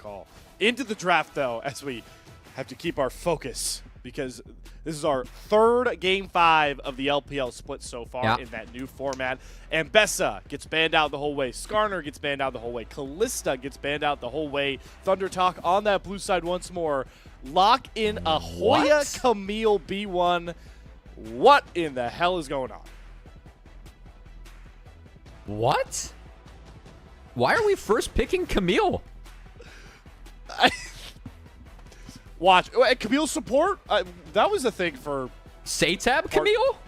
call. Into the draft, though, as we have to keep our focus, because this is our third Game 5 of the LPL split so far in that new format. And Bessa gets banned out the whole way. Skarner gets banned out the whole way. Callista gets banned out the whole way. ThunderTalk on that blue side once more. Lock in a Hoya Camille B1. What in the hell is going on? What? Why are we first picking Camille? Watch. Camille support? That was a thing for... SeTab Camille?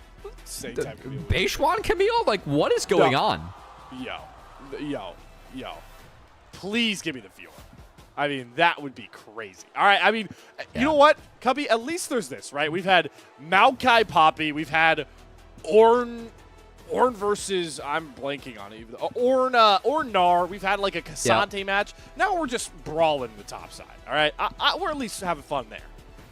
SeTab Camille. Beichuan Camille? Like, what is going on? Yo. Please give me the viewer. I mean, that would be crazy. All right, I mean, you know what, Cubby? At least there's this, right? We've had Maokai Poppy. We've had Ornn versus, I'm blanking on it. Ornn Gnar. We've had like a Cassante match. Now we're just brawling the top side. All right, we're at least having fun there.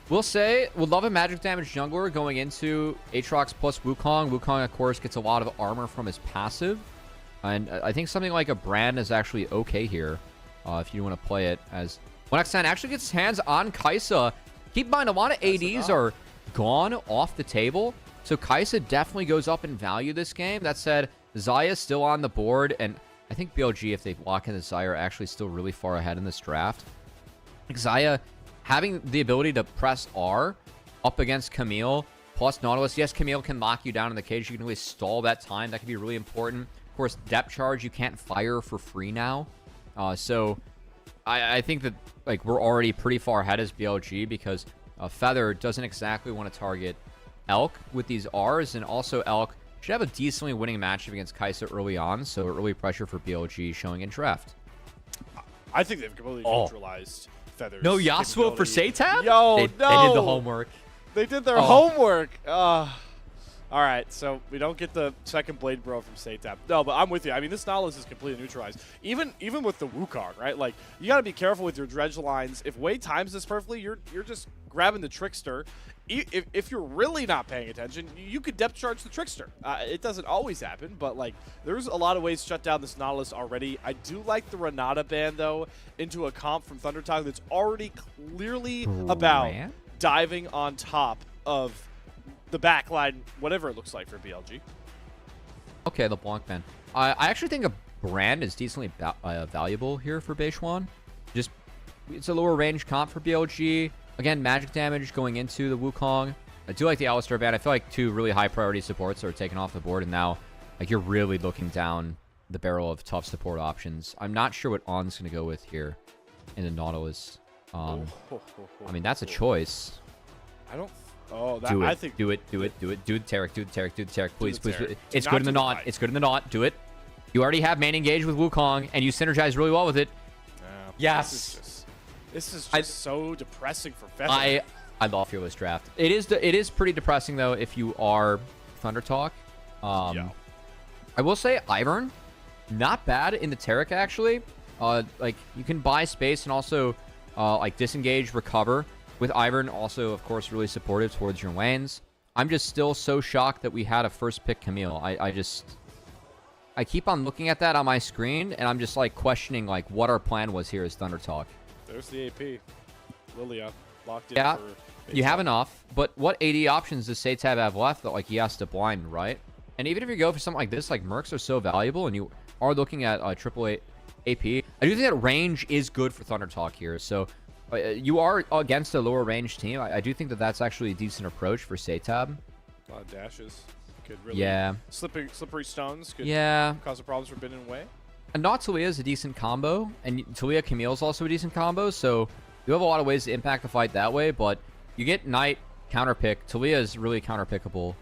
We'll say we'll love a magic damage jungler going into Aatrox plus Wukong. Wukong, of course, gets a lot of armor from his passive. And I think something like a Brand is actually okay here if you want to play it. As 1x10 actually gets his hands on Kai'Sa. Keep in mind, a lot of ADs are gone off the table. So Kai'Sa definitely goes up in value this game. That said, Xayah's still on the board. And I think BLG, if they lock in the Xayah, are actually still really far ahead in this draft. Xayah having the ability to press R up against Camille plus Nautilus. Yes, Camille can lock you down in the cage. You can really stall that time. That can be really important. Of course, depth charge, you can't fire for free now. So I think that like we're already pretty far ahead as BLG because Feather doesn't exactly want to target Elk with these Rs. And also Elk should have a decently winning matchup against Kai'Sa early on. So early pressure for BLG showing in draft. I think they've completely neutralized Feather's No Yasuo for SeTab? Yo, They did the homework. They did their homework. All right, so we don't get the second Blade Bro from SeTab. No, but I'm with you. I mean, this Nautilus is completely neutralized. Even with the Wukong, right? Like, you got to be careful with your dredge lines. If Wei times this perfectly, you're just grabbing the Trickster. If you're really not paying attention, you could depth charge the Trickster. It doesn't always happen, but like there's a lot of ways to shut down this Nautilus already. I do like the Renata ban, though, into a comp from ThunderTalk that's already clearly about diving on top of the backline, whatever it looks like for BLG. Okay, the Blanc ban. I actually think a Brand is decently valuable here for Beichuan. Just, it's a lower range comp for BLG. Again, magic damage going into the Wukong. I do like the Alistar ban. I feel like two really high priority supports are taken off the board, and now like you're really looking down the barrel of tough support options. I'm not sure what Onn's going to go with here in the Nautilus. I mean, that's a choice. I don't... Oh, that, do it. I think... Do the Taric. Please. It's good in the knot. It's good in the knot. Do it. You already have main engage with Wukong, and you synergize really well with it. Yes. This is just so depressing for Feather. I love Fearless Draft. It is pretty depressing, though, if you are ThunderTalk. I will say Ivern, not bad in the Taric, actually. Like, you can buy space and also, like, disengage, recover. With Ivern, also, of course, really supportive towards your lanes. I'm just still so shocked that we had a first pick Camille. I keep on looking at that on my screen, and I'm just, like, questioning, like, what our plan was here as ThunderTalk. There's the AP. Lilia locked in for... you have enough, but what AD options does SeTab have left that, like, he has to blind, right? And even if you go for something like this, like, Mercs are so valuable, and you are looking at AAA AP, I do think that range is good for ThunderTalk here, so... you are against a lower range team. I do think that that's actually a decent approach for SeTab. A lot of dashes. Could really slippery stones could cause a problems for Bin and Wei. And not Talia is a decent combo, and Talia Camille is also a decent combo, so you have a lot of ways to impact the fight that way, but you get Knight counterpick. Talia is really counterpickable.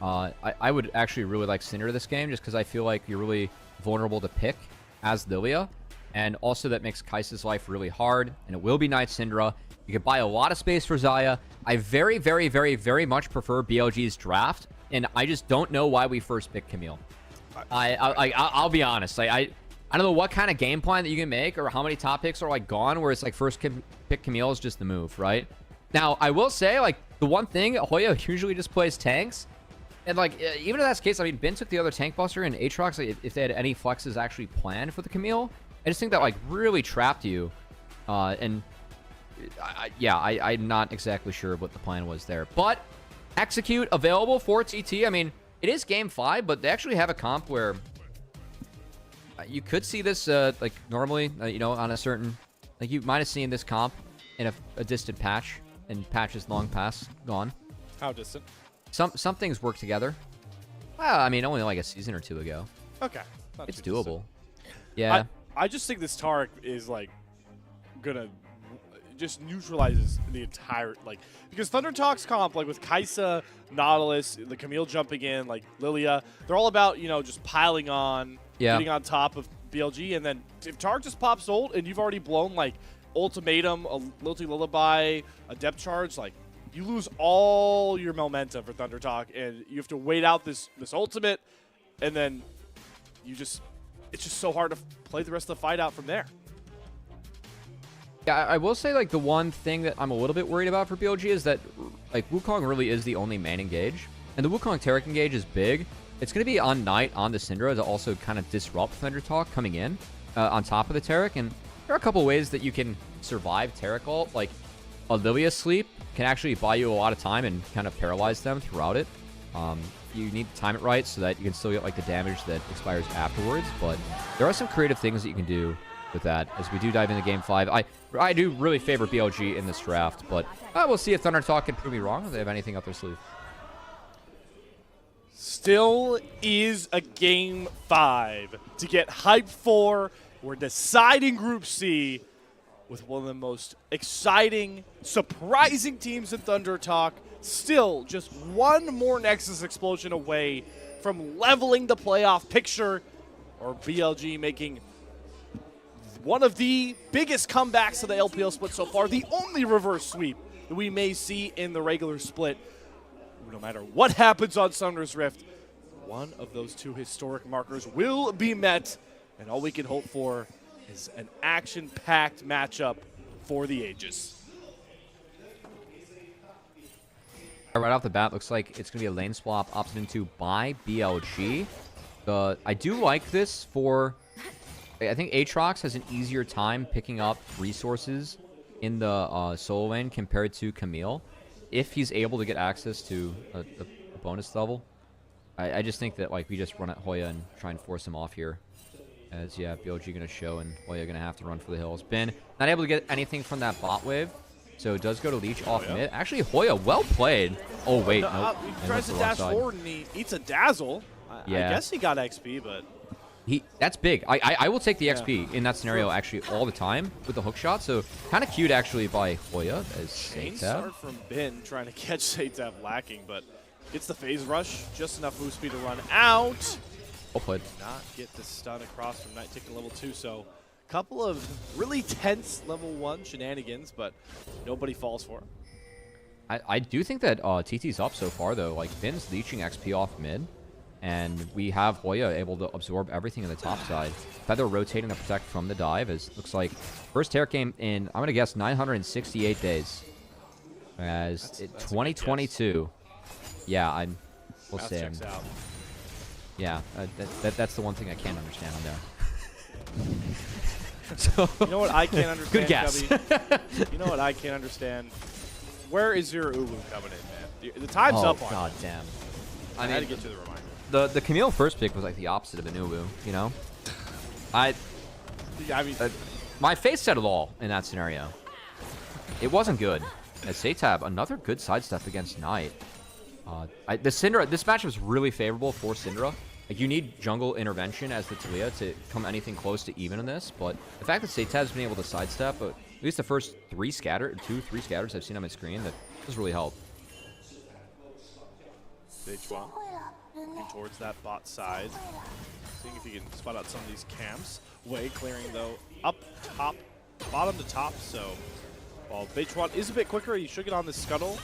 I would actually really like Cinder this game just because I feel like you're really vulnerable to pick as Lilia. And also that makes Kai'Sa's life really hard. And it will be Knight Syndra. You can buy a lot of space for Xayah. I very, very, very, very much prefer BLG's draft. And I just don't know why we first picked Camille. I'll be honest. I don't know what kind of game plan that you can make or how many top picks are like gone where it's like first pick Camille is just the move, right? Now, I will say like the one thing, Hoya usually just plays tanks. And like, even in that case, I mean, Ben took the other tank buster and Aatrox, like, if they had any flexes actually planned for the Camille. I just think that, like, really trapped you And I'm not exactly sure what the plan was there. But execute available for TT. I mean, it is game 5, but they actually have a comp where you could see this like normally, you know, on a certain, like you might have seen this comp in a distant patch, and patches long past gone. How distant? Some things work together. Well, I mean, only like a season or 2 ago. Okay. It's doable. Yeah. I just think this Tarek is like gonna just neutralizes the entire, like, because ThunderTalk's comp, like with Kai'Sa, Nautilus, the Camille jumping in, like Lilia, they're all about, you know, just piling on, getting on top of BLG, and then if Tarek just pops ult and you've already blown like Ultimatum, a Lilty Lullaby, a Depth Charge, like you lose all your momentum for ThunderTalk, and you have to wait out this ultimate, and then you just, it's just so hard to play the rest of the fight out from there. Yeah, I will say, like, the one thing that I'm a little bit worried about for BLG is that, like, Wukong really is the only main engage. And the Wukong Tarek engage is big. It's going to be on Knight, on the Syndra to also kind of disrupt ThunderTalk coming in on top of the Tarek. And there are a couple ways that you can survive Tarek ult. Like, a Lilia sleep can actually buy you a lot of time and kind of paralyze them throughout it. You need to time it right so that you can still get, like, the damage that expires afterwards. But there are some creative things that you can do with that as we do dive into game 5. I do really favor BLG in this draft, but we'll see if ThunderTalk can prove me wrong, if they have anything up their sleeve. Still is a game 5 to get hyped for. We're deciding Group C with one of the most exciting, surprising teams in ThunderTalk. Still just one more Nexus explosion away from leveling the playoff picture, or BLG making one of the biggest comebacks of the LPL split so far, the only reverse sweep that we may see in the regular split. No matter what happens on Summer's Rift, one of those 2 historic markers will be met, and all we can hope for is an action-packed matchup for the ages. Right off the bat, looks like it's going to be a lane swap opted into by BLG. I do like this for... I think Aatrox has an easier time picking up resources in the solo lane compared to Camille, if he's able to get access to a bonus level. I just think that, like, we just run at Hoya and try and force him off here. As, yeah, BLG going to show, and Hoya going to have to run for the hills. Bin not able to get anything from that bot wave, so it does go to Leech off mid. Actually, Hoya, well played. Oh, wait, nope. He tries to dash forward, and he eats a dazzle. I guess he got XP, but... That's big. I will take the XP in that scenario actually all the time with the hook shot. So kind of cute actually by Hoya as SeTab. Start from Bin trying to catch SeTab lacking, but gets the phase rush, just enough move speed to run out. Well played. Not get the stun across from Knight taking level 2. So a couple of really tense level 1 shenanigans, but nobody falls for him. I do think that TT's up so far though. Like Bin's leeching XP off mid. And we have Hoya able to absorb everything in the top side. Feather rotating to protect from the dive. As looks like first Tarek game in, I'm going to guess, 968 days. As that's 2022. Yeah, we'll say. Checks out. Yeah, that's the one thing I can't understand on there. So, you know what I can't understand, good guess. Cubby? You know what I can't understand? Where is your Uwu coming in, man? The time's up on God it. damn. I had to get to the reminder. The Camille first pick was like the opposite of an Uwu, you know? I mean, my face said it all in that scenario. It wasn't good. As SeTab, another good sidestep against Knight. The Syndra, this match was really favorable for Syndra. Like, you need jungle intervention as the Talia to come anything close to even in this, but the fact that SeTab's been able to sidestep, at least the first 3 scatters I've seen on my screen, that does really help. Beichuan towards that bot side. Seeing if he can spot out some of these camps. Way clearing though up top, bottom to top. So while Beichuan is a bit quicker, he should get on this scuttle.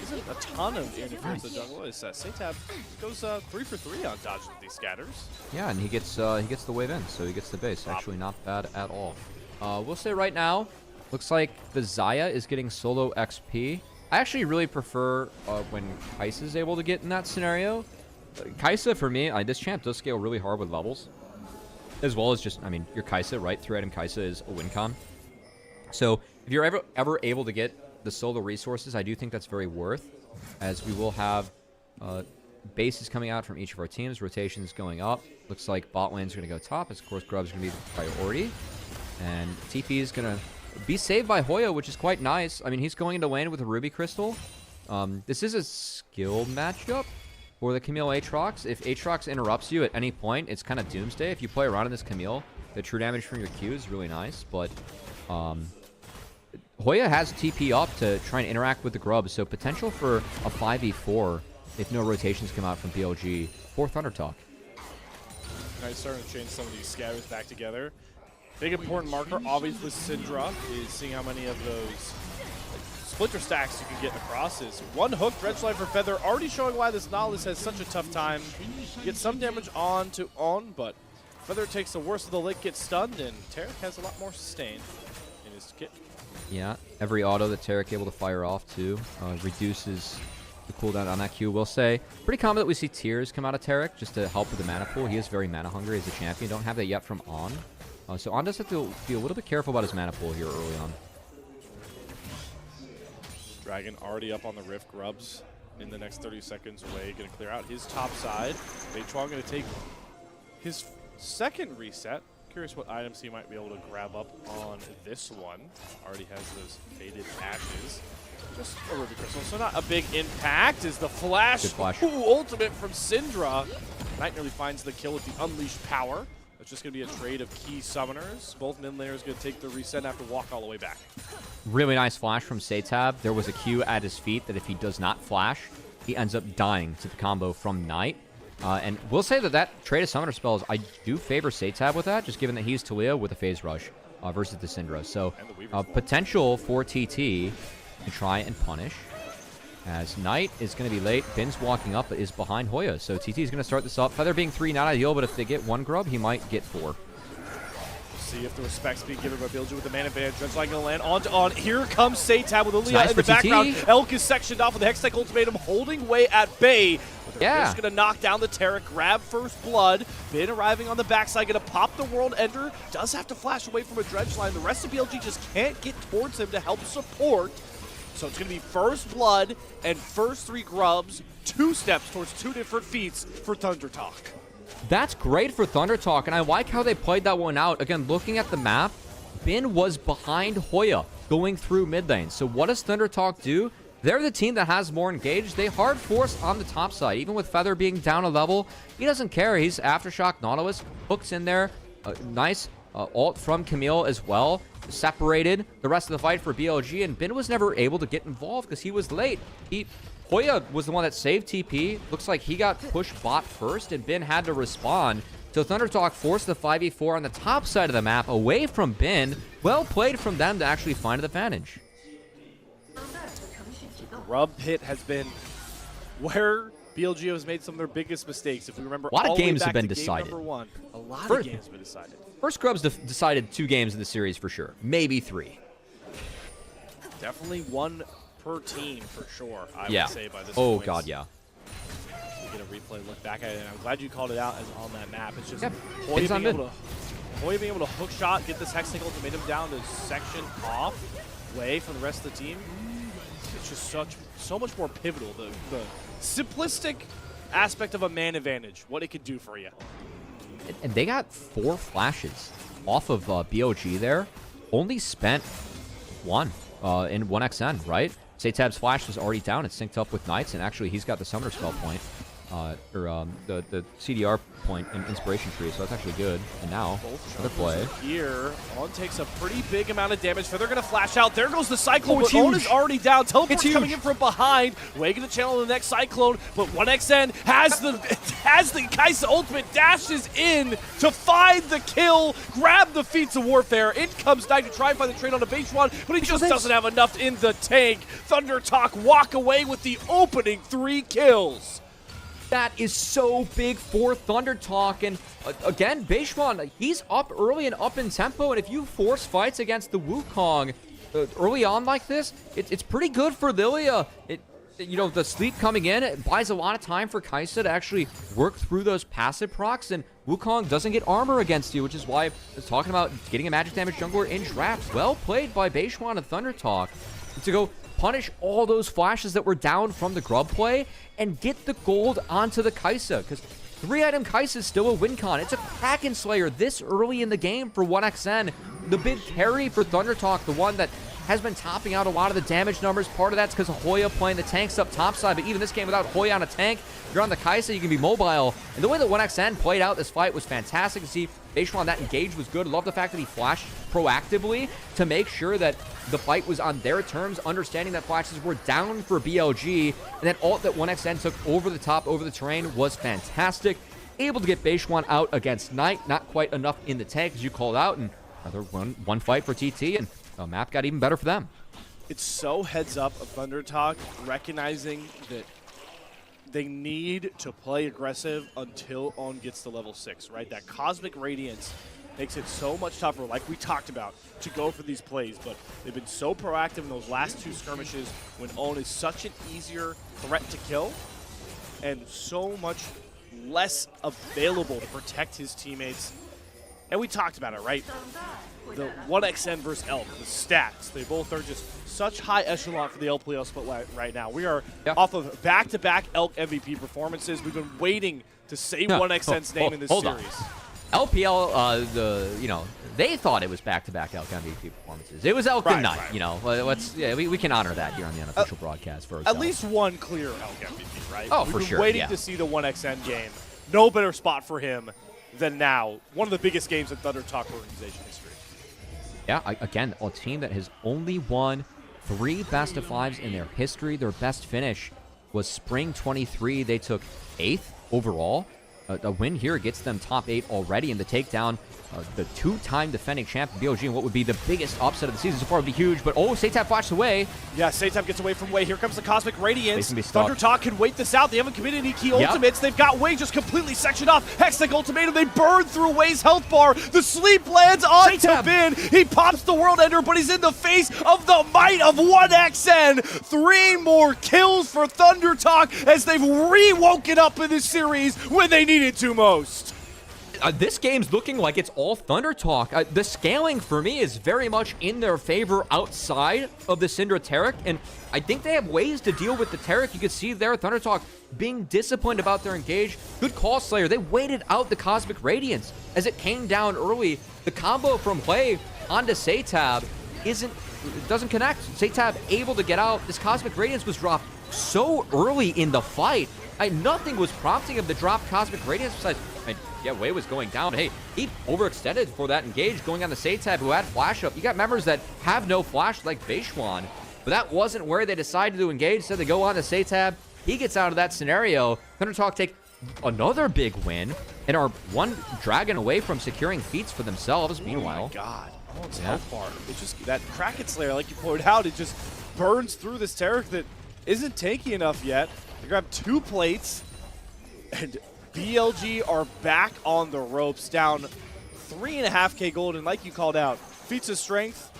Isn't a ton of interference in the jungle. As SeTab goes 3 for 3 on dodging these scatters. Yeah, and he gets the wave in, so he gets the base. Actually, not bad at all. We'll say right now, looks like the Xayah is getting solo XP. I actually really prefer when Kai'Sa is able to get in that scenario. Kai'Sa, for me, this champ does scale really hard with levels. As well as just, I mean, your Kai'Sa, right? 3-item Kai'Sa is a win con. So if you're ever able to get the solo resources, I do think that's very worth, as we will have bases coming out from each of our teams, rotations going up. Looks like bot lane's going to go top, as of course Grub's going to be the priority. And TP is going to be saved by Hoya, which is quite nice. I mean, he's going into lane with a Ruby Crystal. This is a skill matchup for the Camille Aatrox. If Aatrox interrupts you at any point, it's kind of doomsday. If you play around in this Camille, the true damage from your Q is really nice, but Hoya has TP up to try and interact with the Grub, so potential for a 5v4 if no rotations come out from BLG for ThunderTalk. Nice, starting to change some of these scatters back together. Big important marker, obviously, Syndra is seeing how many of those splinter stacks you can get across. Is one hook, Dredgeline for Feather, already showing why this Nautilus has such a tough time. Get some damage on to On, but Feather takes the worst of the lick, gets stunned, and Tarek has a lot more sustain in his kit. Yeah, every auto that Tarek able to fire off too reduces the cooldown on that Q. We'll say pretty common that we see tears come out of Tarek just to help with the mana pool. He is very mana hungry as a champion. Don't have that yet from On. So On does have to be a little bit careful about his mana pool here early on. Dragon already up on the Rift. Grubs in the next 30 seconds away. Going to clear out his top side. Beichuan going to take his second reset. Curious what items he might be able to grab up on this one. Already has those faded ashes. Just a Ruby Crystal, so not a big impact. Is the flash. Good flash. Ooh, ultimate from Syndra. Knight nearly finds the kill with the unleashed power. It's just going to be a trade of key summoners. Both mid laners going to take the reset and have to walk all the way back. Really nice flash from SeTab. There was a Q at his feet that if he does not flash, he ends up dying to the combo from Knight. And we'll say that trade of summoner spells, I do favor SeTab with that, just given that he's Talia with a phase rush versus the Syndra. So potential for TT to try and punish. As Knight is going to be late. Bin's walking up, but is behind Hoya. So TT is going to start this up. Feather being 3, not ideal, but if they get 1 Grub, he might get 4. We'll see if the respect's being given by BLG with the mana advantage. Dredgeline going to land on to On. Here comes SeTab with Aaliyah nice in the TT. background. Elk is sectioned off with the Hextech Ultimatum, holding way at bay. Yeah. Just going to knock down the Tarek, grab first blood. Bin arriving on the backside, going to pop the World Ender. Does have to flash away from a Dredgeline. The rest of BLG just can't get towards him to help support. So it's going to be first blood and first 3 Grubs, 2 steps towards 2 different feats for ThunderTalk. That's great for ThunderTalk, and I like how they played that one out. Again, looking at the map, Bin was behind Hoya going through mid lane. So what does ThunderTalk do? They're the team that has more engaged. They hard force on the top side. Even with Feather being down a level, he doesn't care. He's Aftershock Nautilus, hooks in there. Nice ult from Camille as well. Separated the rest of the fight for BLG, and Bin was never able to get involved because he was late. Hoya was the one that saved TP. Looks like he got pushed bot first, and Bin had to respond. So ThunderTalk forced the 5v4 on the top side of the map away from Bin. Well played from them to actually find an advantage. Grub pit has been where BLG has made some of their biggest mistakes. If we remember, a lot of games have been game decided. Number 1, a lot of games have been decided. First Grubs decided 2 games in the series for sure. Maybe 3. Definitely 1 per team for sure, I would say by this point. Oh, God, yeah. We get a replay look back at it, and I'm glad you called it out as on that map. It's just Hoya being able to hook shot, get this Hextech Ultimatum down to section off way from the rest of the team. It's just so much more pivotal. The simplistic aspect of a man advantage, what it could do for you. And they got 4 flashes off of BLG there. Only spent 1 in 1xn, right? SeTab's flash was already down. It's synced up with Knights, and actually he's got the summoner spell point. The CDR point in Inspiration Tree, so that's actually good. And now, another play. Here, On takes a pretty big amount of damage. Feather gonna flash out. There goes the Cyclone, but On is already down. Teleport's coming in from behind. Way gonna channel the next Cyclone, but 1xn has the Kaisa ultimate, dashes in to find the kill, grab the feats of warfare. In comes Knight to try and find the trade on a Beichuan, but he just doesn't have enough in the tank. ThunderTalk walk away with the opening 3 kills. That is so big for ThunderTalk, and again, Beichuan, he's up early and up in tempo, and if you force fights against the Wukong early on like this, it's pretty good for Lilia. you know, the sleep coming in, it buys a lot of time for Kai'Sa to actually work through those passive procs, and Wukong doesn't get armor against you, which is why I was talking about getting a magic damage jungler in draft. Well played by Beichuan and ThunderTalk to go punish all those flashes that were down from the grub play and get the gold onto the Kai'Sa, because 3-item Kai'Sa is still a win con. It's a Kraken Slayer this early in the game for 1xN. The big carry for ThunderTalk, the one that has been topping out a lot of the damage numbers. Part of that's because of Hoya playing the tanks up topside, but even this game without Hoya on a tank, you're on the Kai'Sa, you can be mobile. And the way that 1xN played out this fight was fantastic to see. Beichuan, that engage was good. Love the fact that he flashed proactively to make sure that the fight was on their terms, understanding that flashes were down for BLG, and that ult that 1xN took over the top, over the terrain was fantastic. Able to get Beichuan out against Knight, not quite enough in the tank, as you called out, and another one fight for TT, and the map got even better for them. It's so heads up of ThunderTalk, recognizing that they need to play aggressive until On gets to level 6, right? That Cosmic Radiance makes it so much tougher, like we talked about, to go for these plays, but they've been so proactive in those last 2 skirmishes when On is such an easier threat to kill and so much less available to protect his teammates. And we talked about it, right? The 1xN versus Elk, the stats, they both are just such high echelon for the LPL split right now. We are off of back-to-back Elk MVP performances. We've been waiting to say 1xN's name in this series. LPL, you know, they thought it was back-to-back Elk MVP performances. It was Elk and Knight, you know. We can honor that here on the unofficial broadcast for at least one clear Elk MVP, right? Oh, We've for been sure, waiting to see the 1xN game. No better spot for him than now. One of the biggest games in ThunderTalk organization history. Yeah, again, a team that has only won 3 best-of-5s in their history. Their best finish was Spring 23. They took 8th overall. A win here gets them top 8 already in the takedown. The 2-time defending champion BLG, and what would be the biggest upset of the season so far would be huge, but SeTab flashes away. Yeah, SeTab gets away from Wei. Here comes the Cosmic Radiance. ThunderTalk can wait this out. They haven't committed any key ultimates. They've got Wei just completely sectioned off. Hextech Ultimatum, they burn through Wei's health bar. The sleep lands onto Bin. He pops the World Ender, but he's in the face of the might of 1xN. 3 more kills for ThunderTalk as they've re-woken up in this series when they needed to most. This game's looking like it's all ThunderTalk. The scaling for me is very much in their favor outside of the Syndra Taric, and I think they have ways to deal with the Taric. You can see there ThunderTalk being disciplined about their engage. Good call, Slayer. They waited out the Cosmic Radiance as it came down early. The combo from Hoya onto SeTab doesn't connect. SeTab able to get out. This Cosmic Radiance was dropped so early in the fight. Nothing was prompting him to drop Cosmic Radiance besides, yeah, Wei was going down. Hey, he overextended for that engage going on the SeTab who had flash up. You got members that have no flash like Beichuan, but that wasn't where they decided to engage, so they go on to SeTab. He gets out of that scenario. ThunderTalk take another big win and are 1 dragon away from securing feats for themselves. Meanwhile, oh my God, On's health bar. It's just that Kraken Slayer, like you pointed out, it just burns through this Taric that isn't tanky enough yet. They grab 2 plates, and BLG are back on the ropes, down 3.5k gold, and like you called out, feats of strength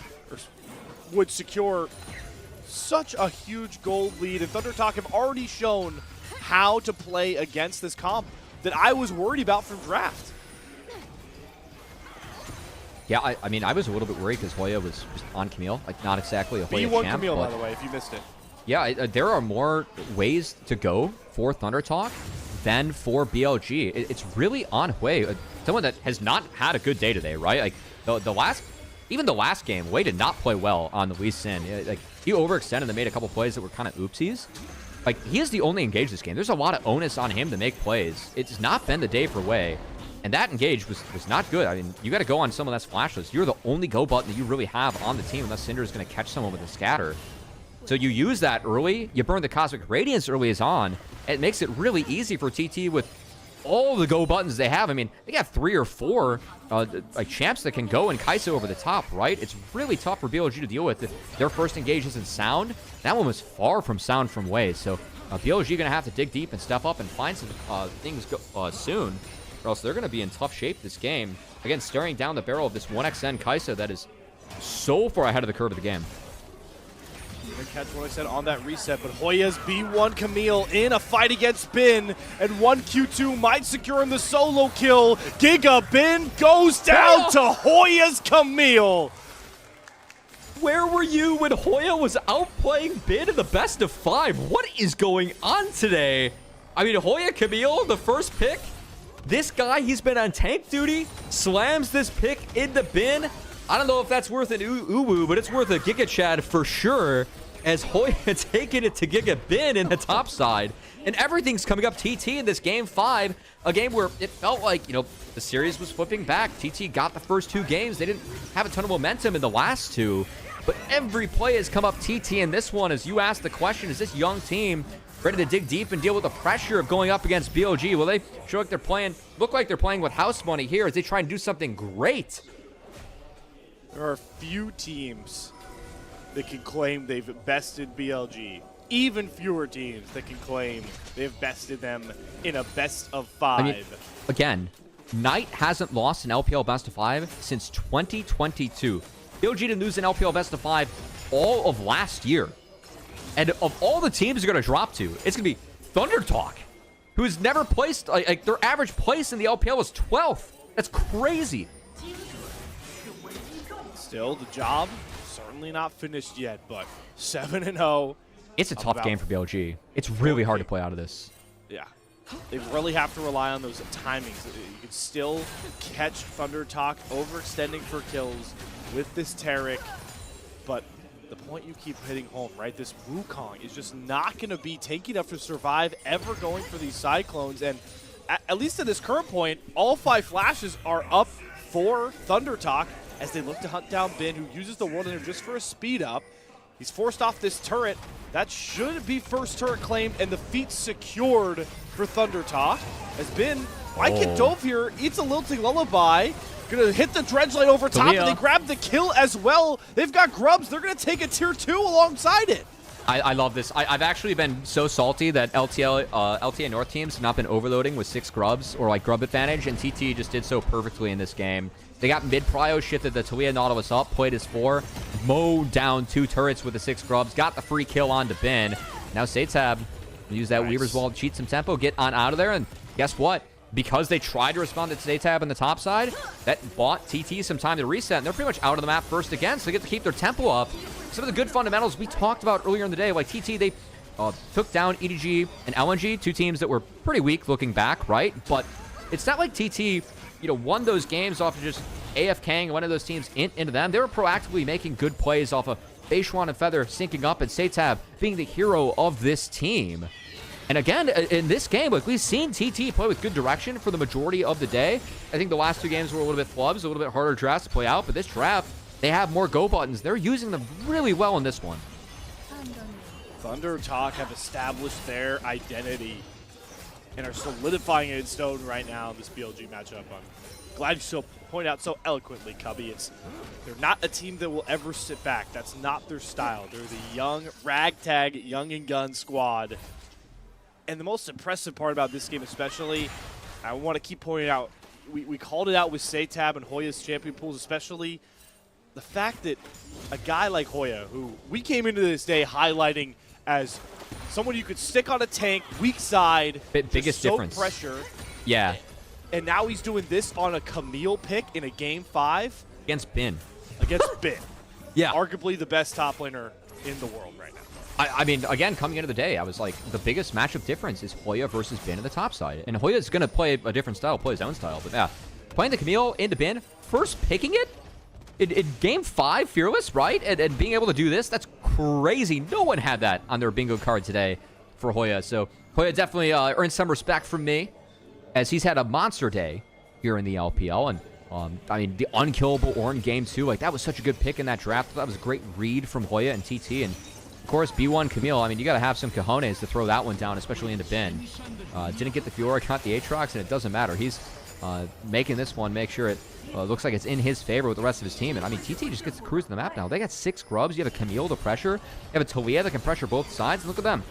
would secure such a huge gold lead, and ThunderTalk have already shown how to play against this comp that I was worried about from draft. Yeah, I mean, I was a little bit worried because Hoya was just on Camille, like not exactly a Hoya B1 champ. Camille, by the way, if you missed it. Yeah, there are more ways to go for ThunderTalk than for BLG. It's really on Hoya, someone that has not had a good day today, right? Like even the last game, Wei did not play well on the Lee Sin. Like he overextended and made a couple plays that were kind of oopsies. Like he is the only engage this game. There's a lot of onus on him to make plays. It's not been the day for Wei. And that engage was not good. I mean, you got to go on someone that's flashless. You're the only go button that you really have on the team unless Cinder is going to catch someone with a scatter. So you use that early, you burn the Cosmic Radiance early as on, it makes it really easy for TT with all the go buttons they have. I mean, they got 3 or 4 like champs that can go and Kai'Sa over the top, right? It's really tough for BLG to deal with. Their first engage isn't sound. That one was far from sound from Wei. So BLG going to have to dig deep and step up and find some things soon, or else they're going to be in tough shape this game. Again, staring down the barrel of this 1xN Kai'Sa that is so far ahead of the curve of the game. Gonna catch what I said on that reset, but Hoya's B1 Camille in a fight against Bin, and 1Q2 might secure him the solo kill. Giga Bin goes down to Hoya's Camille. Where were you when Hoya was outplaying Bin in the best of 5? What is going on today? I mean, Hoya Camille, the first pick. This guy, he's been on tank duty, slams this pick into Bin. I don't know if that's worth an uwu, but it's worth a Giga Chad for sure, as Hoya taking it to Giga Bin in the top side. And everything's coming up TT in this game 5, a game where it felt like, you know, the series was flipping back. TT got the first 2 games. They didn't have a ton of momentum in the last 2, but every play has come up TT in this one. As you asked the question, is this young team ready to dig deep and deal with the pressure of going up against BLG? Well, they look like they're playing with house money here as they try and do something great. There are few teams that can claim they've bested BLG. Even fewer teams that can claim they've bested them in a best of 5. I mean, again, Knight hasn't lost an LPL best of 5 since 2022. BLG didn't lose an LPL best of 5 all of last year. And of all the teams they're going to drop to, it's going to be ThunderTalk, who's never placed, like their average place in the LPL was 12th. That's crazy. Still, the job certainly not finished yet, but 7-0. It's a tough game for BLG. It's really hard to play out of this. Yeah. They really have to rely on those timings. You can still catch ThunderTalk overextending for kills with this Taric, but the point you keep hitting home, right? This Wukong is just not going to be tanky enough to survive ever going for these Cyclones, and at least at this current point, all 5 flashes are up for ThunderTalk as they look to hunt down Bin, who uses the World Ender just for a speed up. He's forced off this turret. That should be first turret claimed, and the feat secured for ThunderTalk. As Bin, like it dove here, eats a lilting lullaby. Gonna hit the dredge light over top, and they grab the kill as well. They've got grubs. They're gonna take a tier 2 alongside it. I love this. I've actually been so salty that LTA North teams have not been overloading with 6 grubs or like grub advantage, and TT just did so perfectly in this game. They got mid-prio, shifted the Talia Nautilus up, played his 4, mowed down 2 turrets with the 6 grubs, got the free kill onto Bin. Now SeTab use that Weaver's Wall to cheat some tempo, get on out of there, and guess what? Because they tried to respond to SeTab on the top side, that bought TT some time to reset, and they're pretty much out of the map first again, so they get to keep their tempo up. Some of the good fundamentals we talked about earlier in the day, like TT, they took down EDG and LNG, 2 teams that were pretty weak looking back, right? But it's not like TT, you know, won those games off of just AFKing one of those teams into them. They were proactively making good plays off of Beichuan and Feather syncing up, and SeTab being the hero of this team. And again, in this game, like we've seen TT play with good direction for the majority of the day. I think the last 2 games were a little bit flubs, a little bit harder drafts to play out, but this draft, they have more go buttons. They're using them really well in this one. ThunderTalk have established their identity and are solidifying it in stone right now in this BLG matchup. I'm glad you still point out so eloquently, Cubby. They're not a team that will ever sit back. That's not their style. They're the young, ragtag, young and gun squad. And the most impressive part about this game especially, I want to keep pointing out, we called it out with SeTab and Hoya's champion pools, especially the fact that a guy like Hoya, who we came into this day highlighting as someone you could stick on a tank, weak side, biggest difference. Pressure. Yeah. And now he's doing this on a Camille pick in a game 5. Against Bin. Against Bin. Yeah. Arguably the best top laner in the world right now. I mean, again, coming into the day, I was like, the biggest matchup difference is Hoya versus Bin in the top side. And Hoya's going to play a different style, play his own style. But yeah, playing the Camille into Bin, first picking it in game 5, Fearless, right? And being able to do this, that's crazy. No one had that on their bingo card today for Hoya. So Hoya definitely earned some respect from me, as he's had a monster day here in the LPL. And I mean, the unkillable Ornn game 2, like that was such a good pick in that draft. That was a great read from Hoya and TT. And of course, B1 Camille, I mean, you got to have some cojones to throw that one down, especially into Bin. Didn't get the Fiora, got the Aatrox, and it doesn't matter. He's making this one make sure it looks like it's in his favor with the rest of his team. And I mean, TT just gets to cruise the map now. They got 6 grubs. You have a Camille to pressure. You have a Talia that can pressure both sides. And look at them.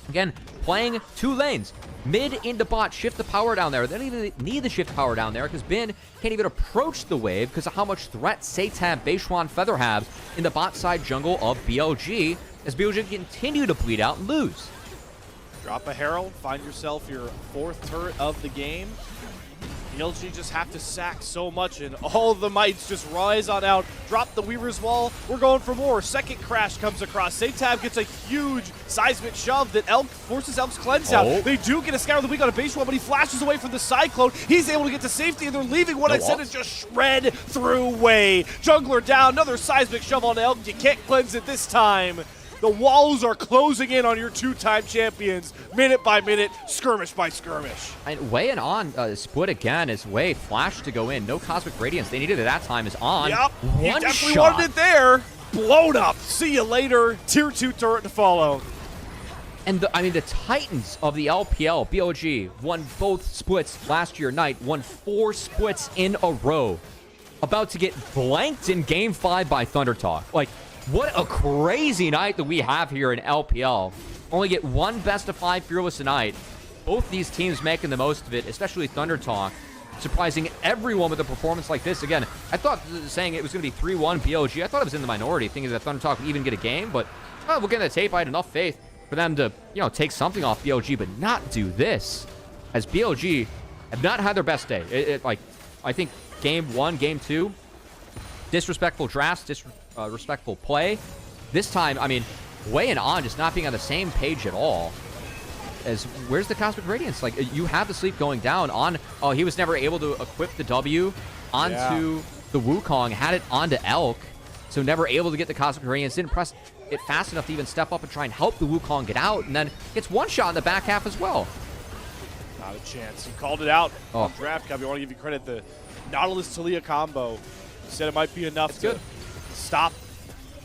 Again, playing 2 lanes. Mid into bot, shift the power down there. They don't even need the shift power down there because Bin can't even approach the wave because of how much threat SeTab, Beichuan, Feather have in the bot side jungle of BLG. as BLG continue to bleed out and lose. Drop a Herald, find yourself your 4th turret of the game. BLG just have to sack so much, and all the mites just rise on out. Drop the Weaver's Wall. We're going for more. Second crash comes across. SeTab gets a huge seismic shove that Elk forces Elk's cleanse out. They do get a Scour of the Week on a Beichuan, but he flashes away from the Cyclone. He's able to get to safety, and they're leaving what I said is just shred through way. Jungler down. Another seismic shove on Elk. You can't cleanse it this time. The walls are closing in on your 2-time champions, minute by minute, skirmish by skirmish. And Wei and On split again as Wei flashed to go in. No Cosmic Radiance. They needed it that time is On. Yep, One you definitely shot. wanted it there. Blown up. See you later. Tier 2 turret to follow. And the Titans of the LPL, BLG, won both splits last year night, won 4 splits in a row. About to get blanked in Game 5 by ThunderTalk. Like, what a crazy night that we have here in LPL. Only get 1 best of 5 Fearless tonight. Both these teams making the most of it, especially ThunderTalk. Surprising everyone with a performance like this. Again, I thought saying it was going to be 3-1 BLG. I thought it was in the minority, thinking that ThunderTalk would even get a game. But looking at the tape, I had enough faith for them to, take something off BLG, but not do this. As BLG have not had their best day. I think Game 1, Game 2, disrespectful drafts, disrespectful play. This time, Wei and On just not being on the same page at all. As where's the Cosmic Radiance? Like, you have the sleep going down. On, he was never able to equip the W onto the Wukong, had it onto Elk, so never able to get the Cosmic Radiance. Didn't press it fast enough to even step up and try and help the Wukong get out, and then gets 1 shot in the back half as well. Not a chance. He called it out on draft, Cubby. I want to give you credit. The Nautilus-Talia combo. He said it might be enough to stop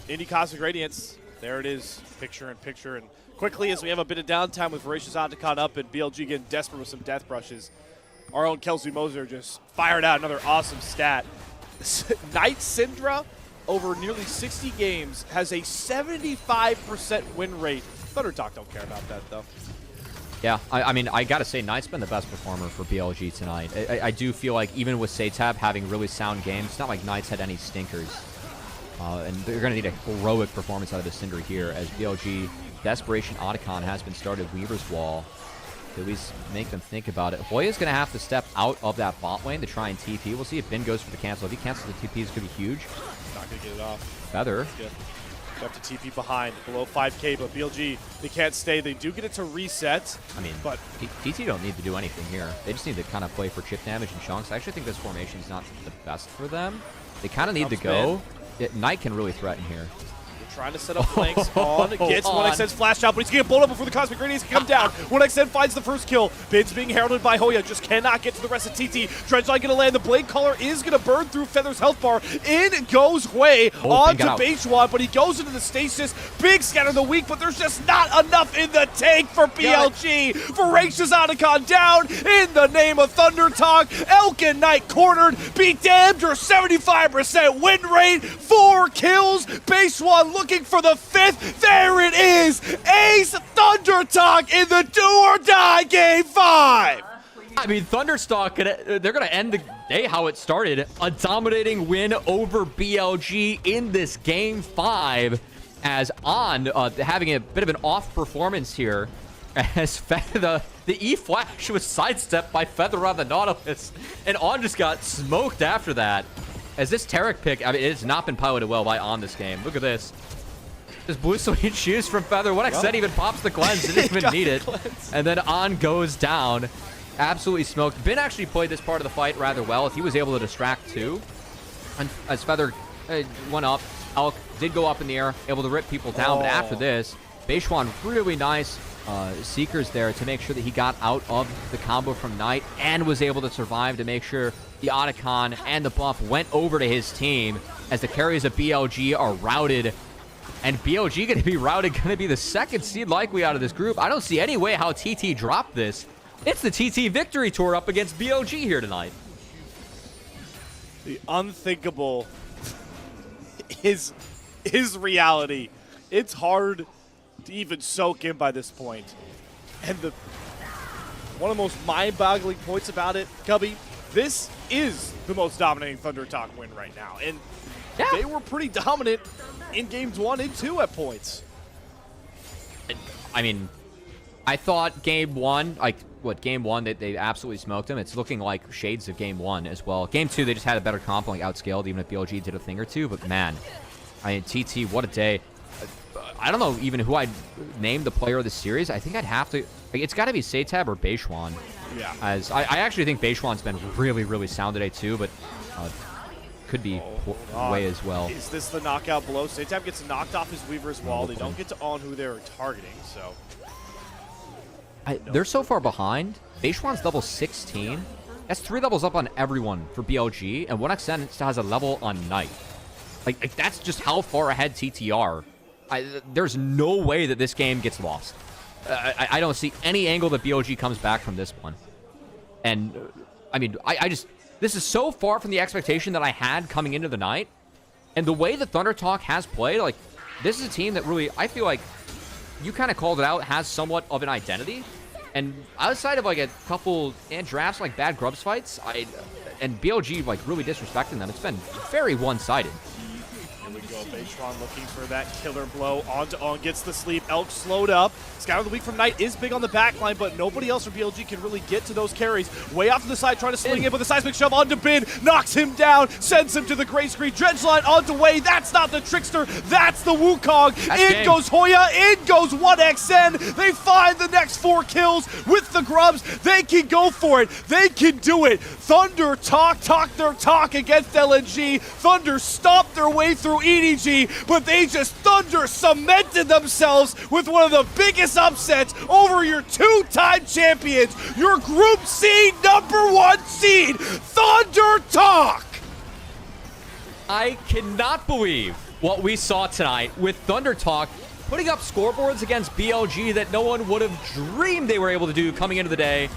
any Cosmic Radiance. There it is, picture in picture. And quickly, as we have a bit of downtime with Voracious Otacon up and BLG getting desperate with some death brushes, our own Kelsey Moser just fired out another awesome stat. Knight Syndra, over nearly 60 games, has a 75% win rate. ThunderTalk don't care about that, though. Yeah, I gotta say, Knight's been the best performer for BLG tonight. I do feel like even with SeTab having really sound games, it's not like Knight's had any stinkers. And they're gonna need a heroic performance out of the Syndra here, as BLG Desperation Otacon has been started. Weaver's Wall to at least make them think about it. Hoya's gonna have to step out of that bot lane to try and TP. We'll see if Bin goes for the cancel. If he cancels the TP, it's gonna be huge. Not gonna get it off. Feather. You have to TP behind, below 5K, but BLG, they can't stay. They do get it to reset. But TT don't need to do anything here. They just need to kind of play for chip damage and chunks. I actually think this formation is not the best for them. They kind of need to go. Knight can really threaten here. Trying to set up flanks. On gets 1xN's flash out, but he's going to get blown up before the Cosmic Radiance can come down. 1xN finds the first kill. Bin's being heralded by Hoya, just cannot get to the rest of TT. Dredgeline going to land. The Blade Caller is going to burn through Feather's health bar. In goes Wei on to Beichuan, but he goes into the stasis. Big scatter of the week, but there's just not enough in the tank for BLG. Voracious Otacon down in the name of ThunderTalk. Elk and Knight cornered. Be damned, your 75% win rate. 4 kills. Beichuan looking for the 5th. There it is. Ace ThunderTalk in the do or die Game 5. ThunderTalk, they're going to end the day how it started. A dominating win over BLG in this Game 5. As On having a bit of an off performance here. As the E-Flash was sidestepped by Feather on the Nautilus. And On just got smoked after that. As this Tarek pick, it's not been piloted well by On this game. Look at this. This blue suede shoes from Feather. 1xN even pops the cleanse. Didn't even need it. And then On goes down. Absolutely smoked. Bin actually played this part of the fight rather well. He was able to distract too. And as Feather went up, Elk did go up in the air, able to rip people down. But after this, Beichuan, really nice Seekers there to make sure that he got out of the combo from Knight and was able to survive to make sure the Otacon and the buff went over to his team as the carries of BLG are routed. And BLG going to be routed, going to be the 2nd seed likely out of this group. I don't see any way how TT dropped this. It's the TT victory tour up against BLG here tonight. The unthinkable is reality. It's hard to even soak in by this point. And one of the most mind-boggling points about it, Cubby, this is the most dominating ThunderTalk win right now. And they were pretty dominant in games 1 and 2 at points. I mean, I thought game one, game one, they absolutely smoked them. It's looking like shades of game one as well. Game two, they just had a better comp, like outscaled, even if BLG did a thing or two. But man, I mean, TT, what a day. I don't know even who I'd name the player of the series. I think I'd have to, like, it's got to be SeTab or Beichuan. Yeah. As I actually think Beichuan's been really, really sound today too, but could be way as well. Is this the knockout blow? SeTab gets knocked off his Weaver's wall. They don't get to on who they're targeting, so. They're so far behind. Beichuan's level 16. That's 3 levels up on everyone for BLG, and 1xN still has a level on Knight. Like that's just how far ahead TTR. There's no way that this game gets lost. I don't see any angle that BLG comes back from this one. And, I mean, this is so far from the expectation that I had coming into the night. And the way that ThunderTalk has played, like, this is a team that really, I feel like, you kind of called it out, has somewhat of an identity. And outside of, like, a couple drafts, like, bad grubs fights, and BLG, like, really disrespecting them, it's been very one-sided. Here we go. Beichuan looking for that killer blow. On gets the sleep. Elk slowed up. Scout of the week from Knight is big on the back line, but nobody else from BLG can really get to those carries. Way off to the side, trying to swing in with a seismic shove onto Bin. Knocks him down. Sends him to the gray screen. Dredge line onto Way. That's not the Trickster. That's the Wukong. In goes Hoya. In goes 1xN. They find the next 4 kills with the grubs. They can go for it. They can do it. ThunderTalk talk their talk against LNG. Thunder stomped their way through EDG, but they just Thunder cemented themselves with one of the biggest upsets over your 2-time champions, your Group C #1 seed, ThunderTalk. I cannot believe what we saw tonight with ThunderTalk putting up scoreboards against BLG that no one would have dreamed they were able to do coming into the day.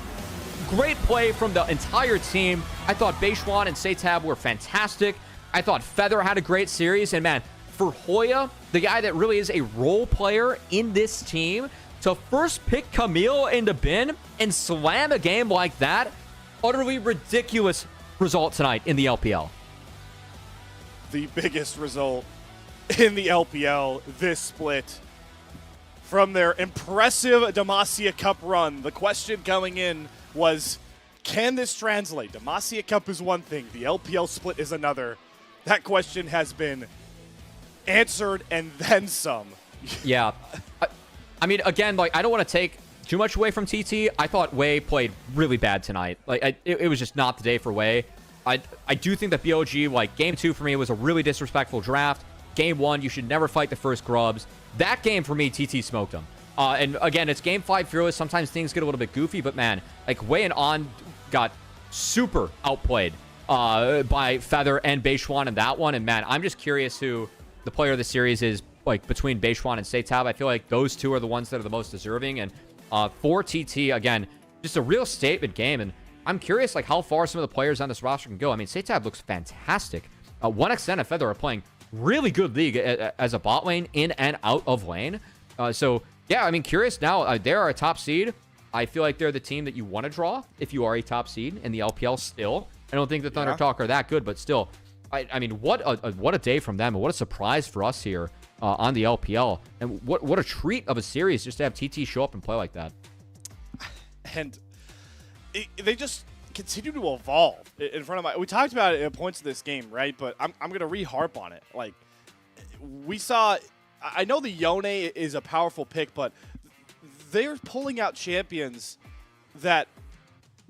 Great play from the entire team. I thought Beichuan and SeTab were fantastic. I thought Feather had a great series. And man, for Hoya, the guy that really is a role player in this team, to first pick Camille into Bin and slam a game like that, utterly ridiculous result tonight in the LPL. The biggest result in the LPL this split. From their impressive Demacia Cup run, the question coming in was, can this translate? Demacia Cup is one thing, the LPL split is another. That question has been answered and then some. Yeah. I mean, again, like, I don't want to take too much away from TT. I thought Wei played really bad tonight. Like, it was just not the day for Wei. I do think that BLG, like, game 2 for me was a really disrespectful draft. Game 1, you should never fight the first grubs. That game, for me, TT smoked them. And again, it's game 5 Fearless. Sometimes things get a little bit goofy, but man, like, Wei and On got super outplayed by Feather and Beichuan in that one. And man, I'm just curious who the player of the series is, like, between Beichuan and SeTab. I feel like those two are the ones that are the most deserving. And for TT, again, just a real statement game. And I'm curious, like, how far some of the players on this roster can go. I mean, SeTab looks fantastic. 1xN and Feather are playing really good league as a bot lane in and out of lane. So, yeah, I mean, curious now. They are a top seed. I feel like they're the team that you want to draw if you are a top seed in the LPL still. I don't think the ThunderTalk are that good, but still, I mean, what a day from them, and what a surprise for us here on the LPL, and what a treat of a series just to have TT show up and play like that. And they just continue to evolve in front of my. We talked about it at points of this game, right? But I'm gonna re-harp on it. Like, we saw. I know the Yone is a powerful pick, but they're pulling out champions that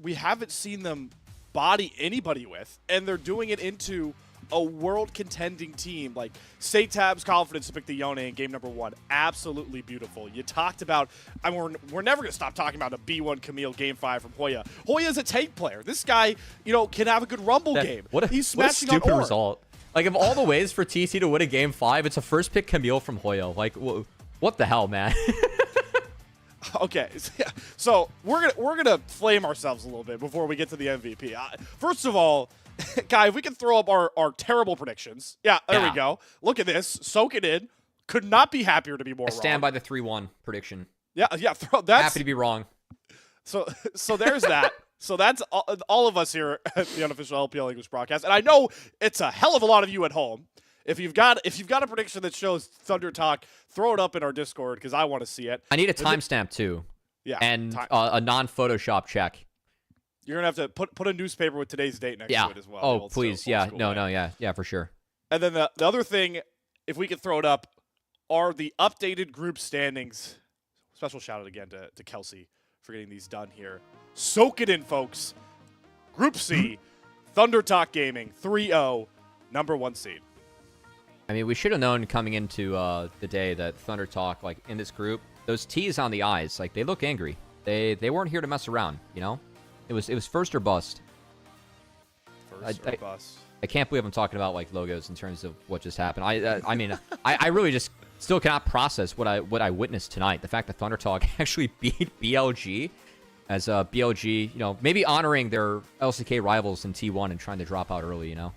we haven't seen them body anybody with, and they're doing it into a world contending team. Like, SeTab's confidence to pick the Yone in game #1, absolutely beautiful. You talked about, I mean, we're never going to stop talking about a B1 Camille game 5 from Hoya. Hoya's a tank player. This guy, you know, can have a good Rumble game. He's smashing what a stupid on result. Like, of all the ways for TT to win a game 5, it's a first pick Camille from Hoya. Like, what the hell, man? Okay, so we're gonna flame ourselves a little bit before we get to the MVP. First of all, Guy, if we can throw up our terrible predictions. Yeah, there we go. Look at this. Soak it in. Could not be happier to be more wrong. I stand by the 3-1 prediction. Yeah. That's happy to be wrong. So there's that. So that's all of us here at the unofficial LPL English broadcast. And I know it's a hell of a lot of you at home. If you've got a prediction that shows ThunderTalk, throw it up in our Discord because I want to see it. I need a timestamp too. Yeah. And a non-Photoshop check. You're gonna have to put a newspaper with today's date next to it as well. Oh, please. Yeah. No. Yeah, for sure. And then the other thing, if we could throw it up, are the updated group standings. Special shout out again to Kelsey for getting these done here. Soak it in, folks. Group C, ThunderTalk Gaming, 3-0, number 1 seed. I mean, we should have known coming into the day that ThunderTalk, like in this group, those T's on the eyes, like they look angry. They weren't here to mess around, you know? It was first or bust. First or bust. I can't believe I'm talking about like logos in terms of what just happened. I mean, I really just still cannot process what I witnessed tonight. The fact that ThunderTalk actually beat BLG as BLG, you know, maybe honoring their LCK rivals in T1 and trying to drop out early, you know.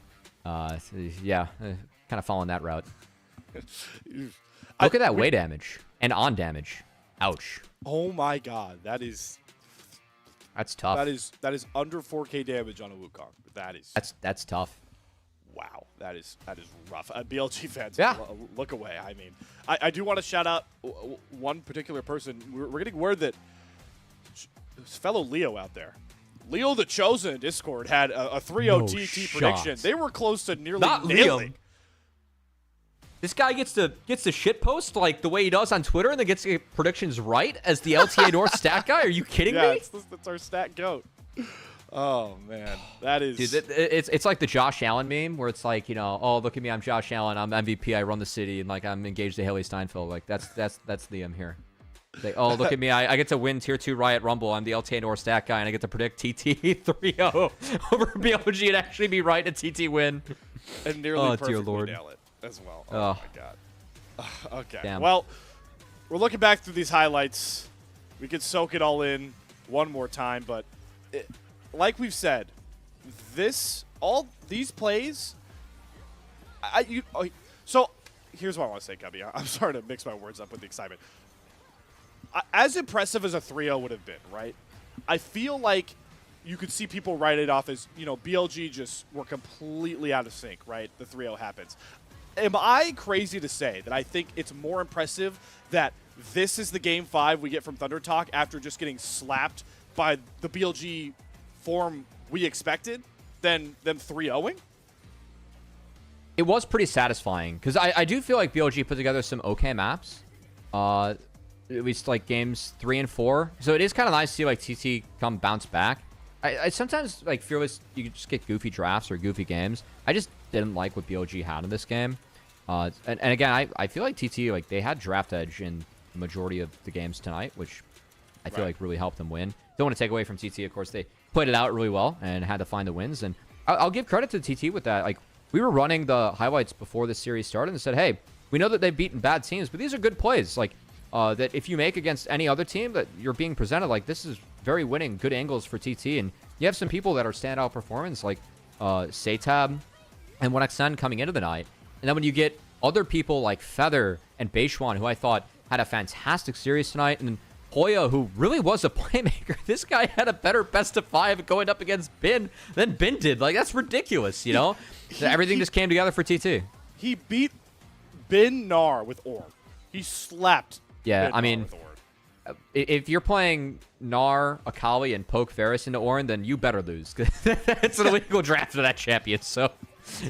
Yeah, kind of following that route. Look at that way damage and on damage. Ouch. Oh my God, that's tough. That is under 4K damage on a Wukong. That's tough. Wow, that is rough. BLG fans, yeah. Look away. I mean, I do want to shout out one particular person. We're getting word that fellow Leo out there, Leo the Chosen in Discord, had a 3-0 TT prediction. They were close to nearly nailing. This guy gets to shit post like the way he does on Twitter and then gets predictions right as the LTA North stat guy? Are you kidding me? That's our stat goat. Oh, man. That is... Dude, it's like the Josh Allen meme where it's like, you know, oh, look at me, I'm Josh Allen, I'm MVP, I run the city, and like I'm engaged to Haley Steinfeld. Like, that's Liam here. It's like, oh, look at me, I get to win Tier 2 Riot Rumble, I'm the LTA North stat guy, and I get to predict TT 3-0 over BLG and actually be right and TT win. And nearly perfectly nail it as well. Oh, my God. Okay. Damn. Well, we're looking back through these highlights. We could soak it all in one more time, but like we've said, all these plays, so here's what I want to say, Cubby. I'm sorry to mix my words up with the excitement. As impressive as a 3-0 would have been, right? I feel like you could see people write it off as, you know, BLG just were completely out of sync, right? The 3-0 happens. Am I crazy to say that I think it's more impressive that this is the Game 5 we get from ThunderTalk after just getting slapped by the BLG form we expected than them 3-0ing? It was pretty satisfying because I do feel like BLG put together some okay maps. At least like games 3 and 4. So it is kind of nice to see like TT come bounce back. I sometimes like feel this you could just get goofy drafts or goofy games. I just didn't like what BLG had in this game. And again, I feel like TT, like they had draft edge in the majority of the games tonight, which I feel like really helped them win. Don't want to take away from TT. Of course, they played it out really well and had to find the wins. And I'll give credit to TT with that. Like we were running the highlights before the series started and said, hey, we know that they've beaten bad teams, but these are good plays. Like that if you make against any other team that you're being presented, like this is very winning, good angles for TT. And you have some people that are standout performance like SeTab and 1xN coming into the night. And then when you get other people like Feather and Beichuan, who I thought had a fantastic series tonight, and Hoya, who really was a playmaker. This guy had a better best of 5 going up against Bin than Bin did. Like, that's ridiculous, you know? Everything just came together for TT. He beat Bin Nar with Orb. He slapped Yeah, Bin I Nar mean, with Orb. If you're playing Nar, Akali, and Poke Varus into Ornn, then you better lose. It's an illegal draft of that champion, so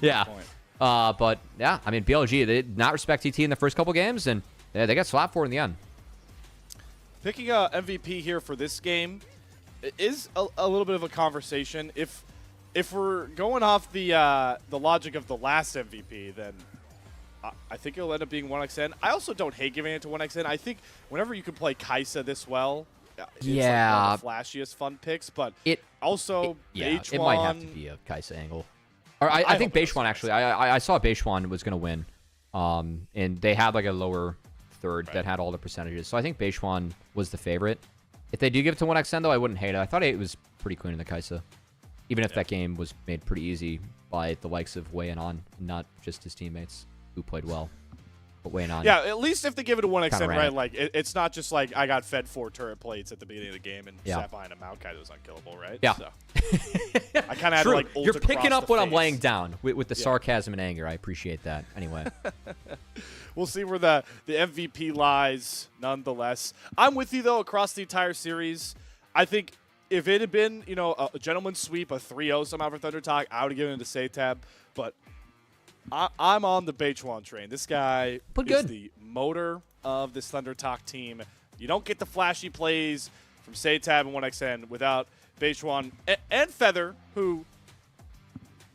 yeah. But yeah, I mean, BLG, they did not respect TT in the first couple games, and they got slapped for it in the end. Picking a MVP here for this game is a little bit of a conversation. If we're going off the logic of the last MVP, then I think it'll end up being 1xN. I also don't hate giving it to 1xN. I think whenever you can play Kai'Sa this well, it's like one of the flashiest fun picks. But Beichuan, it might have to be a Kai'Sa angle. Or I think Beichuan actually. I saw Beichuan was going to win, and they had like a lower third that had all the percentages. So I think Beichuan was the favorite. If they do give it to 1xN, though, I wouldn't hate it. I thought it was pretty clean in the Kai'Sa, even if that game was made pretty easy by the likes of Wei and On, not just his teammates who played well. weighing on. Yeah, at least if they give it a 1xn, ran right? it. Like, it's not just like I got fed 4 turret plates at the beginning of the game and Yeah. sat behind a Maokai that was unkillable, right? Yeah. So, I kind of had to, True. like, ult You're across picking up the what I'm face. laying down with the Yeah. sarcasm and anger. I appreciate that. Anyway. We'll see where the MVP lies, nonetheless. I'm with you, though, across the entire series. I think if it had been, you know, a gentleman's sweep, a 3-0 somehow for ThunderTalk, I would have given it to SeTab. But I'm on the Beichuan train. This guy is the motor of this ThunderTalk team. You don't get the flashy plays from SeTab and 1xn without Beichuan and Feather, who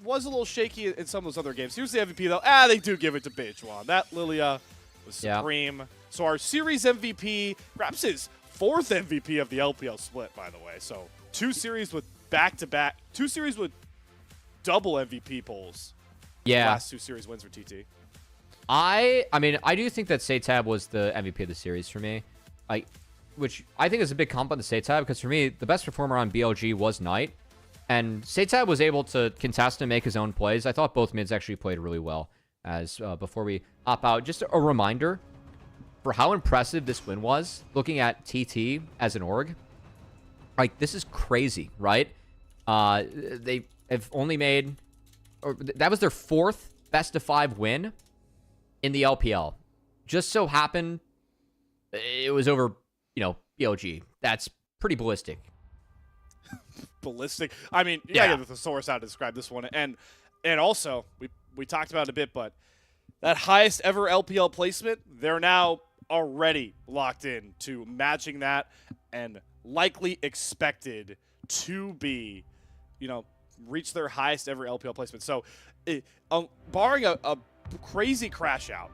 was a little shaky in some of those other games. Here's the MVP, though. They do give it to Beichuan. That Lilia was supreme. So our series MVP grabs his 4th MVP of the LPL split, by the way. So 2 series with back-to-back, 2 series with double MVP polls. Yeah. Last 2 series wins for TT. I mean, I do think that SeTab was the MVP of the series for me. Which I think is a big compliment to SeTab, because for me, the best performer on BLG was Knight. And SeTab was able to contest and make his own plays. I thought both mids actually played really well. As before we hop out, just a reminder for how impressive this win was, looking at TT as an org. Like, this is crazy, right? They have only made, or that was their 4th best-of-5 win in the LPL. Just so happened it was over, you know, BLG. That's pretty ballistic. Ballistic. I mean, you gotta get the source out to describe this one. And also, we talked about it a bit, but that highest ever LPL placement, they're now already locked in to matching that and likely expected to be, you know, reach their highest ever LPL placement. So, barring a crazy crash out,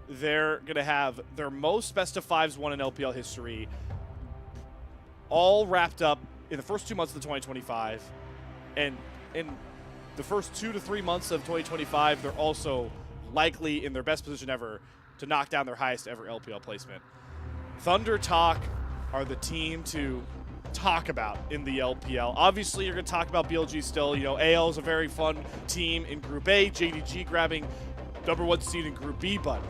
they're going to have their most best-of-5s won in LPL history all wrapped up in the first 2 months of the 2025. And in the first 2 to 3 months of 2025, they're also likely in their best position ever to knock down their highest ever LPL placement. ThunderTalk are the team to talk about in the LPL. Obviously, you're going to talk about BLG still. You know, AL is a very fun team in Group A, JDG grabbing #1 seed in Group B, but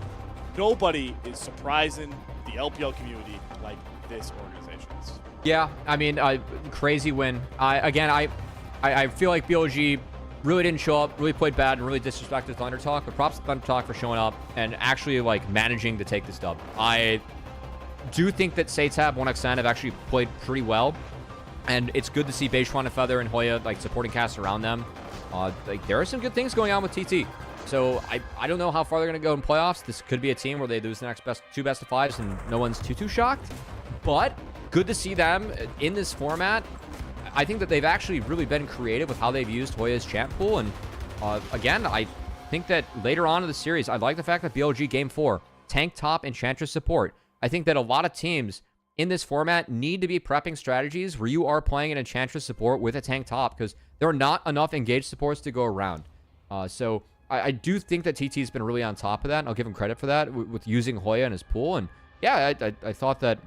nobody is surprising the LPL community like this organization is. Yeah, I mean, crazy win. I feel like BLG really didn't show up, really played bad, and really disrespected ThunderTalk. But props to ThunderTalk for showing up and actually like managing to take this dub. I do think that SeTab, 1xn have actually played pretty well, and it's good to see Beichuan and Feather and Hoya like supporting cast around them. Like there are some good things going on with TT. So I don't know how far they're going to go in playoffs. This could be a team where they lose the next 2 best-of-5s and no one's too shocked. But good to see them in this format. I think that they've actually really been creative with how they've used Hoya's champ pool. And again, I think that later on in the series, I like the fact that BLG Game 4, tank top, Enchantress support. I think that a lot of teams in this format need to be prepping strategies where you are playing an Enchantress support with a tank top, because there are not enough engaged supports to go around. So I do think that TT's been really on top of that, and I'll give him credit for that with using Hoya in his pool. And yeah, I thought that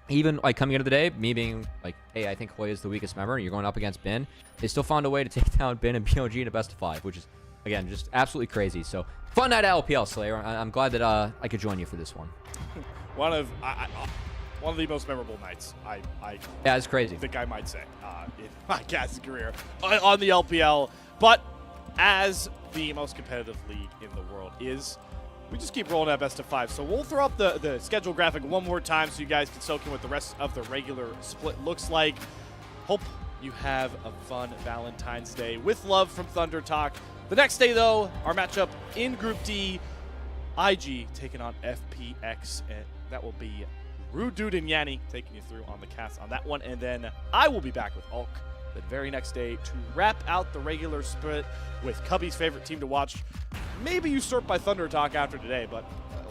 even like coming into the day, me being like, hey, I think Hoya is the weakest member, and you're going up against Bin, they still found a way to take down Bin and BLG in a best-of-5, which is, again, just absolutely crazy. So fun night at LPL, Slayer. I'm glad that I could join you for this one. One of the most memorable nights. Yeah, it's crazy. I think I might say in my casting career on the LPL. But as the most competitive league in the world is, we just keep rolling out best-of-5. So we'll throw up the schedule graphic one more time so you guys can soak in what the rest of the regular split looks like. Hope you have a fun Valentine's Day with love from ThunderTalk. The next day, though, our matchup in Group D, IG taking on FPX, and that will be Rude Dude and Yanni taking you through on the cast on that one. And then I will be back with Ulk the very next day to wrap out the regular split with Cubby's favorite team to watch. Maybe usurped by ThunderTalk after today, but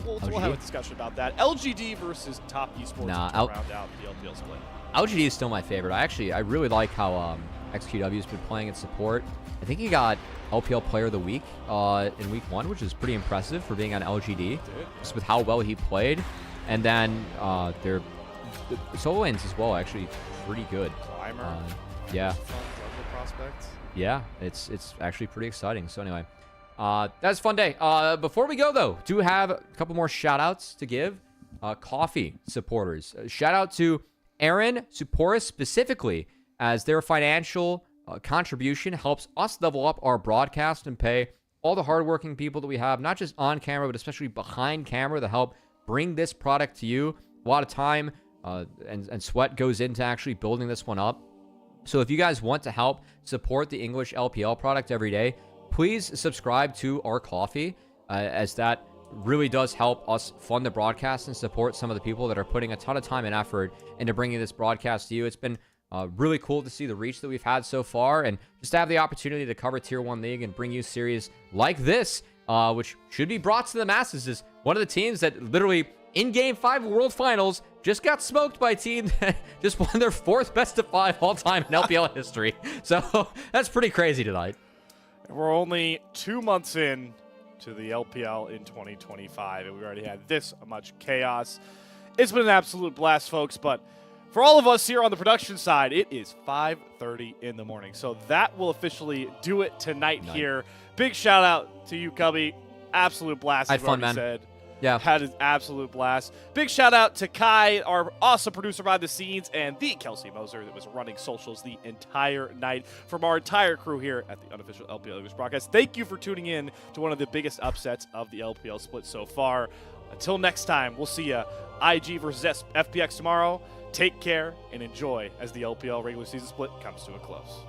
we'll have a discussion about that. LGD versus Top Esports to round out the LPL split. LGD is still my favorite. I really like how XQW's been playing in support. I think he got LPL Player of the Week in Week 1, which is pretty impressive for being on LGD, just with how well he played. And then their solo lanes as well, actually pretty good. Climber. Yeah. Fun jungle prospect. Yeah, it's actually pretty exciting. So anyway, That's a fun day. Before we go, though, do have a couple more shout-outs to give. Coffee supporters. Shout out to Aaron Suporis specifically, as their financial contribution helps us level up our broadcast and pay all the hardworking people that we have, not just on camera, but especially behind camera, to help bring this product to you. A lot of time and sweat goes into actually building this one up. So if you guys want to help support the English LPL product every day, please subscribe to our coffee, as that really does help us fund the broadcast and support some of the people that are putting a ton of time and effort into bringing this broadcast to you. It's been really cool to see the reach that we've had so far, and just to have the opportunity to cover Tier 1 League and bring you series like this, which should be brought to the masses, is one of the teams that literally in Game 5 World Finals just got smoked by a team that just won their 4th best of 5 all-time in LPL history. So that's pretty crazy tonight. We're only 2 months in to the LPL in 2025, and we already had this much chaos. It's been an absolute blast, folks, but for all of us here on the production side, it is 5:30 in the morning. So that will officially do it tonight here. Big shout out to you, Cubby. Absolute blast. I had fun, man. Said. Yeah. Had an absolute blast. Big shout out to Kai, our awesome producer behind the scenes, and the Kelsey Moser that was running socials the entire night. From our entire crew here at the unofficial LPL English broadcast, thank you for tuning in to one of the biggest upsets of the LPL split so far. Until next time, we'll see you IG versus FPX tomorrow. Take care and enjoy as the LPL regular season split comes to a close.